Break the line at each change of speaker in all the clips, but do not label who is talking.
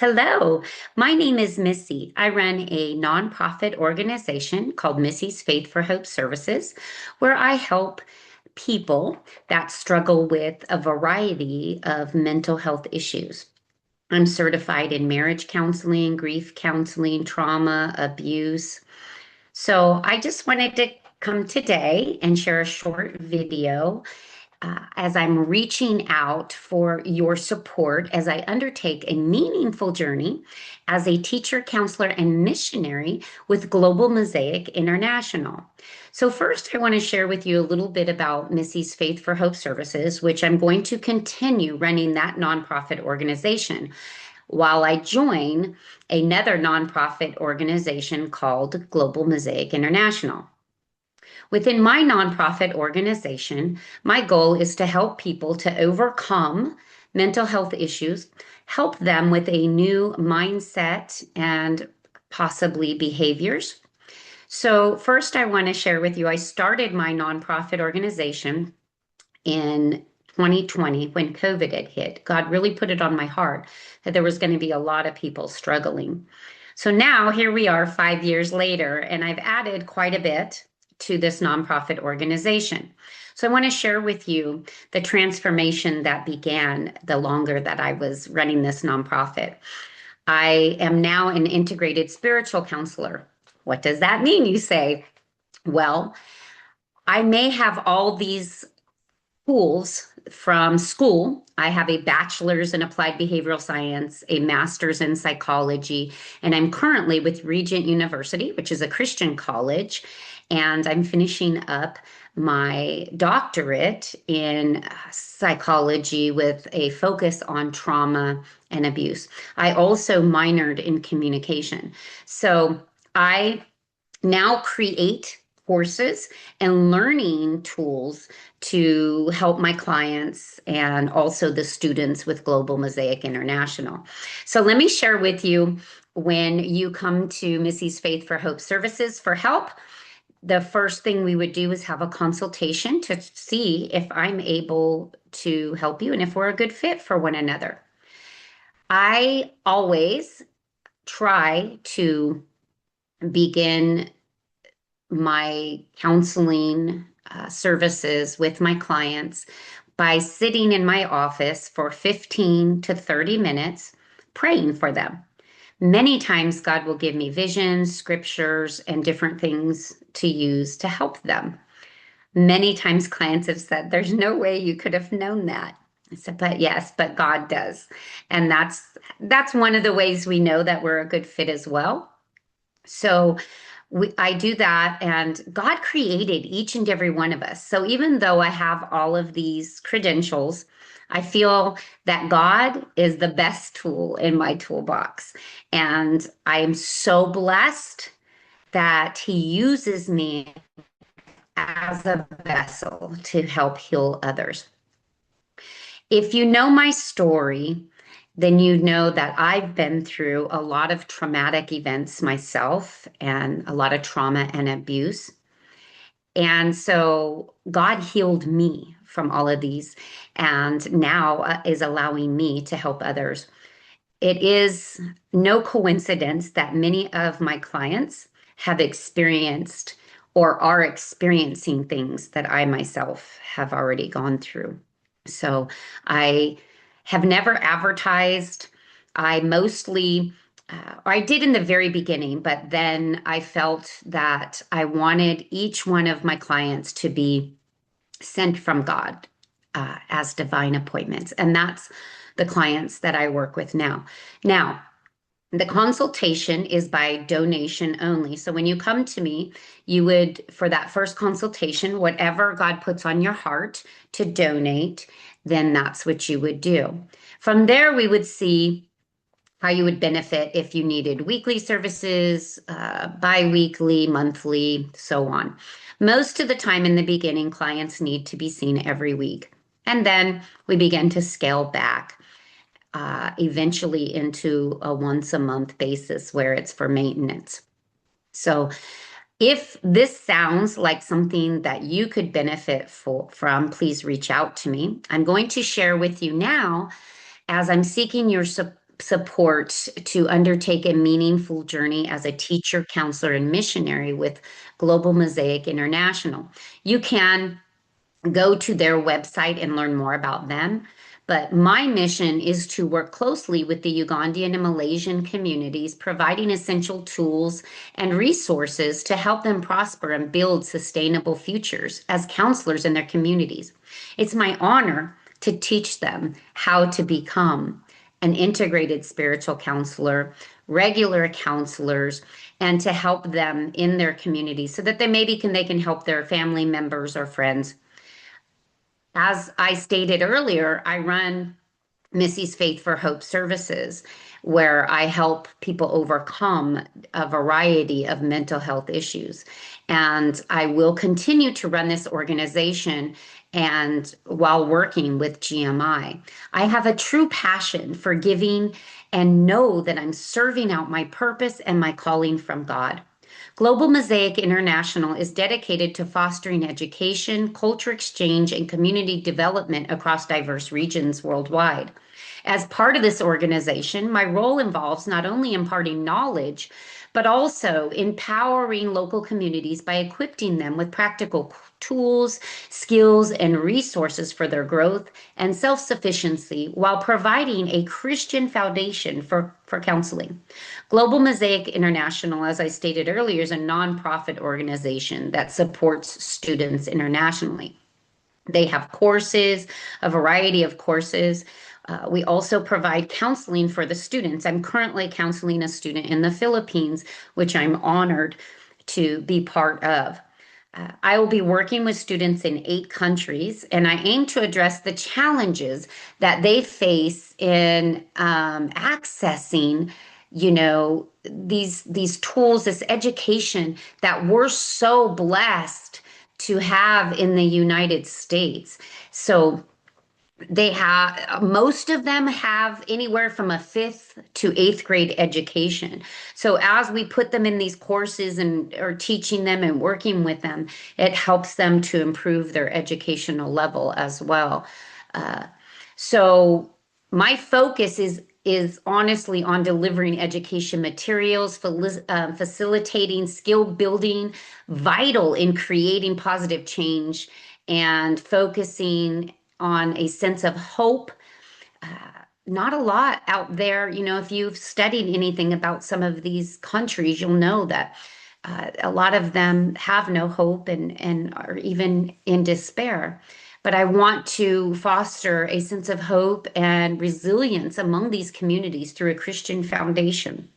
Hello, my name is Missy. I run a nonprofit organization called Missy's Faith for Hope Services, where I help people that struggle with a variety of mental health issues. I'm certified in marriage counseling, grief counseling, trauma, abuse. So I just wanted to come today and share a short video as I'm reaching out for your support as I undertake a meaningful journey as a teacher, counselor, and missionary with Global Mosaic International. So, first, I want to share with you a little bit about Missy's Faith for Hope Services, which I'm going to continue running that nonprofit organization while I join another nonprofit organization called Global Mosaic International. Within my nonprofit organization, my goal is to help people to overcome mental health issues, help them with a new mindset and possibly behaviors. So, first, I want to share with you I started my nonprofit organization in 2020 when COVID had hit. God really put it on my heart that there was going to be a lot of people struggling. So now here we are 5 years later, and I've added quite a bit to this nonprofit organization. So I want to share with you the transformation that began the longer that I was running this nonprofit. I am now an integrated spiritual counselor. What does that mean, you say? Well, I may have all these schools from school. I have a bachelor's in applied behavioral science, a master's in psychology, and I'm currently with Regent University, which is a Christian college, and I'm finishing up my doctorate in psychology with a focus on trauma and abuse. I also minored in communication. So I now create courses and learning tools to help my clients and also the students with Global Mosaic International. So let me share with you when you come to Missy's Faith for Hope Services for help. The first thing we would do is have a consultation to see if I'm able to help you and if we're a good fit for one another. I always try to begin my counseling services with my clients by sitting in my office for 15 to 30 minutes praying for them. Many times, God will give me visions, scriptures, and different things to use to help them. Many times, clients have said, "There's no way you could have known that." I said, "But yes, but God does." And that's one of the ways we know that we're a good fit as well. So I do that, and God created each and every one of us. So even though I have all of these credentials, I feel that God is the best tool in my toolbox. And I am so blessed that He uses me as a vessel to help heal others. If you know my story, then you know that I've been through a lot of traumatic events myself and a lot of trauma and abuse. And so God healed me from all of these and now is allowing me to help others. It is no coincidence that many of my clients have experienced or are experiencing things that I myself have already gone through. So I have never advertised. I mostly, I did in the very beginning, but then I felt that I wanted each one of my clients to be sent from God as divine appointments. And that's the clients that I work with now. Now, the consultation is by donation only. So when you come to me, you would, for that first consultation, whatever God puts on your heart to donate, then that's what you would do. From there, we would see how you would benefit if you needed weekly services, bi-weekly, monthly, so on. Most of the time in the beginning, clients need to be seen every week. And then we begin to scale back eventually into a once a month basis where it's for maintenance. So if this sounds like something that you could benefit from, please reach out to me. I'm going to share with you now, as I'm seeking your support to undertake a meaningful journey as a teacher, counselor, and missionary with Global Mosaic International. You can go to their website and learn more about them. But my mission is to work closely with the Ugandan and Malaysian communities, providing essential tools and resources to help them prosper and build sustainable futures as counselors in their communities. It's my honor to teach them how to become an integrated spiritual counselor, regular counselors, and to help them in their community so that they can help their family members or friends. As I stated earlier, I run Missy's Faith for Hope services, where I help people overcome a variety of mental health issues. And I will continue to run this organization and while working with GMI. I have a true passion for giving and know that I'm serving out my purpose and my calling from God. Global Mosaic International is dedicated to fostering education, culture exchange, and community development across diverse regions worldwide. As part of this organization, my role involves not only imparting knowledge, but also empowering local communities by equipping them with practical tools, skills, and resources for their growth and self sufficiency while providing a Christian foundation for counseling. Global Mosaic International, as I stated earlier, is a nonprofit organization that supports students internationally. They have courses, a variety of courses. We also provide counseling for the students. I'm currently counseling a student in the Philippines, which I'm honored to be part of. I will be working with students in 8 countries, and I aim to address the challenges that they face in accessing, these tools, this education that we're so blessed to have in the United States. So they have, most of them have anywhere from a 5th to 8th grade education. So as we put them in these courses and are teaching them and working with them, it helps them to improve their educational level as well. So my focus is honestly on delivering education materials, facilitating skill building, vital in creating positive change, and focusing on a sense of hope. Not a lot out there. If you've studied anything about some of these countries, you'll know that a lot of them have no hope and are even in despair. But I want to foster a sense of hope and resilience among these communities through a Christian foundation.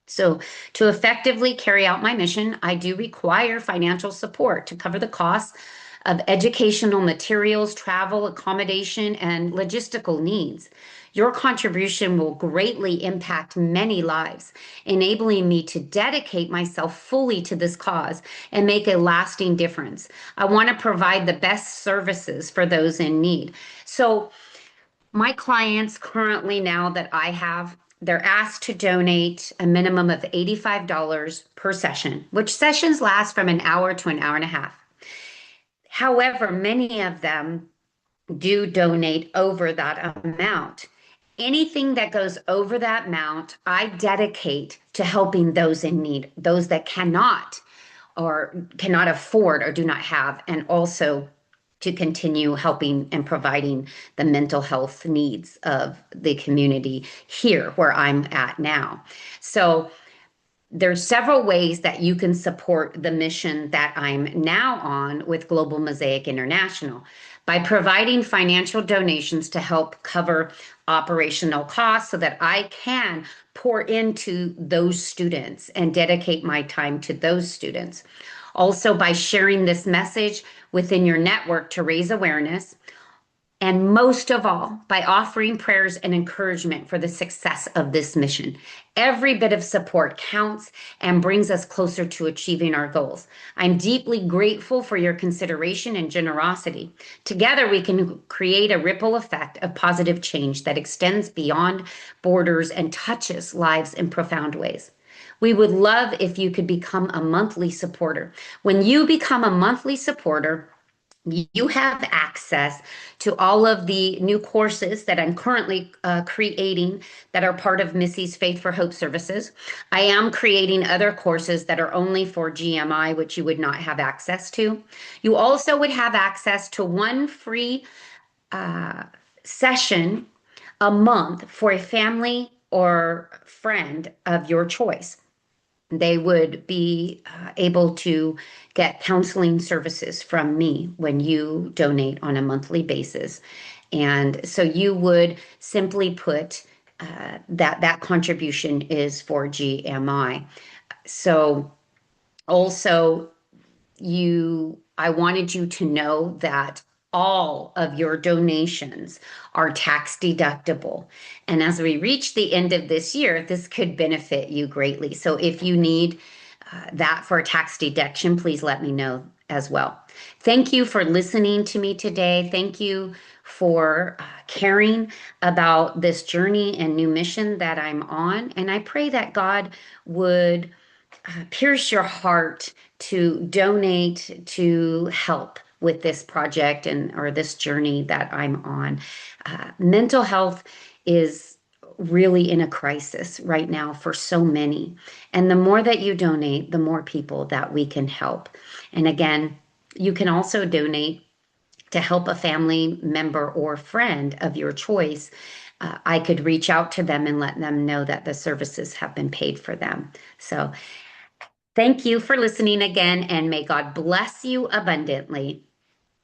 So, to effectively carry out my mission, I do require financial support to cover the costs of educational materials, travel, accommodation, and logistical needs. Your contribution will greatly impact many lives, enabling me to dedicate myself fully to this cause and make a lasting difference. I want to provide the best services for those in need. So, my clients currently, now that I have, they're asked to donate a minimum of $85 per session, which sessions last from an hour to an hour and a half. However, many of them do donate over that amount. Anything that goes over that amount, I dedicate to helping those in need, those that cannot afford or do not have, and also to continue helping and providing the mental health needs of the community here where I'm at now. So there's several ways that you can support the mission that I'm now on with Global Mosaic International by providing financial donations to help cover operational costs so that I can pour into those students and dedicate my time to those students. Also, by sharing this message within your network to raise awareness, and most of all, by offering prayers and encouragement for the success of this mission. Every bit of support counts and brings us closer to achieving our goals. I'm deeply grateful for your consideration and generosity. Together, we can create a ripple effect of positive change that extends beyond borders and touches lives in profound ways. We would love if you could become a monthly supporter. When you become a monthly supporter, You have access to all of the new courses that I'm currently creating that are part of Missy's Faith for Hope services. I am creating other courses that are only for GMI, which you would not have access to. You also would have access to one free uh, session a month for a family or friend of your choice. They would be able to get counseling services from me when you donate on a monthly basis. And so you would simply put that contribution is for GMI. So also I wanted you to know that all of your donations are tax deductible. And as we reach the end of this year, this could benefit you greatly. So if you need that for a tax deduction, please let me know as well. Thank you for listening to me today. Thank you for caring about this journey and new mission that I'm on. And I pray that God would pierce your heart to donate to help with this project and or this journey that I'm on. Mental health is really in a crisis right now for so many. And the more that you donate, the more people that we can help. And again, you can also donate to help a family member or friend of your choice. I could reach out to them and let them know that the services have been paid for them. So thank you for listening again, and may God bless you abundantly.